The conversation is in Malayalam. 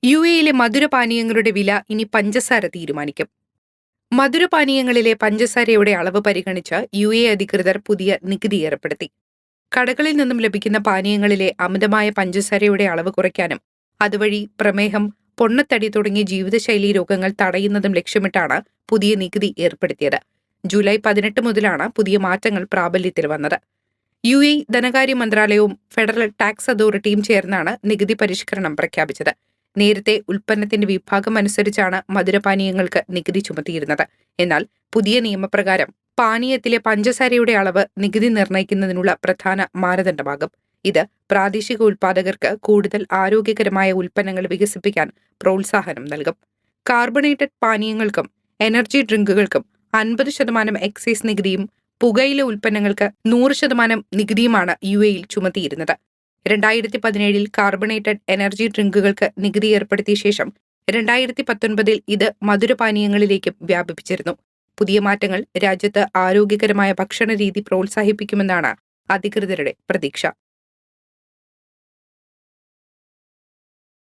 യുഎഇയിലെ മധുരപാനീയങ്ങളുടെ വില ഇനി പഞ്ചസാര തീരുമാനിക്കും. മധുരപാനീയങ്ങളിലെ പഞ്ചസാരയുടെ അളവ് പരിഗണിച്ച് യുഎഇ അധികൃതർ പുതിയ നികുതി ഏർപ്പെടുത്തി. കടകളിൽ നിന്നും ലഭിക്കുന്ന പാനീയങ്ങളിലെ അമിതമായ പഞ്ചസാരയുടെ അളവ് കുറയ്ക്കാനും അതുവഴി പ്രമേഹം, പൊണ്ണത്തടി തുടങ്ങിയ ജീവിതശൈലീ രോഗങ്ങൾ തടയുന്നതും ലക്ഷ്യമിട്ടാണ് പുതിയ നികുതി ഏർപ്പെടുത്തിയത്. ജൂലൈ 18 മുതലാണ് പുതിയ മാറ്റങ്ങൾ പ്രാബല്യത്തിൽ വന്നത്. യുഎഇ ധനകാര്യ മന്ത്രാലയവും ഫെഡറൽ ടാക്സ് അതോറിറ്റിയും ചേർന്നാണ് നികുതി പരിഷ്കരണം പ്രഖ്യാപിച്ചത്. നേരത്തെ ഉൽപ്പന്നത്തിന്റെ വിഭാഗം അനുസരിച്ചാണ് മധുരപാനീയങ്ങൾക്ക് നികുതി ചുമത്തിയിരുന്നത്. എന്നാൽ പുതിയ നിയമപ്രകാരം പാനീയത്തിലെ പഞ്ചസാരയുടെ അളവ് നികുതി നിർണ്ണയിക്കുന്നതിനുള്ള പ്രധാന മാനദണ്ഡമാകും. ഇത് പ്രാദേശിക ഉൽപ്പാദകർക്ക് കൂടുതൽ ആരോഗ്യകരമായ ഉൽപ്പന്നങ്ങൾ വികസിപ്പിക്കാൻ പ്രോത്സാഹനം നൽകും. കാർബണേറ്റഡ് പാനീയങ്ങൾക്കും എനർജി ഡ്രിങ്കുകൾക്കും 50% എക്സൈസ് നികുതിയും പുകയില ഉൽപ്പന്നങ്ങൾക്ക് 100% നികുതിയുമാണ് യുഎഇയിൽ ചുമത്തിയിരുന്നത്. 2017 കാർബണേറ്റഡ് എനർജി ഡ്രിങ്കുകൾക്ക് നികുതി ഏർപ്പെടുത്തിയ ശേഷം 2019 ഇത് മധുരപാനീയങ്ങളിലേക്കും വ്യാപിപ്പിച്ചിരുന്നു. പുതിയ മാറ്റങ്ങൾ രാജ്യത്ത് ആരോഗ്യകരമായ ഭക്ഷണരീതി പ്രോത്സാഹിപ്പിക്കുമെന്നാണ് അധികൃതരുടെ പ്രതീക്ഷ.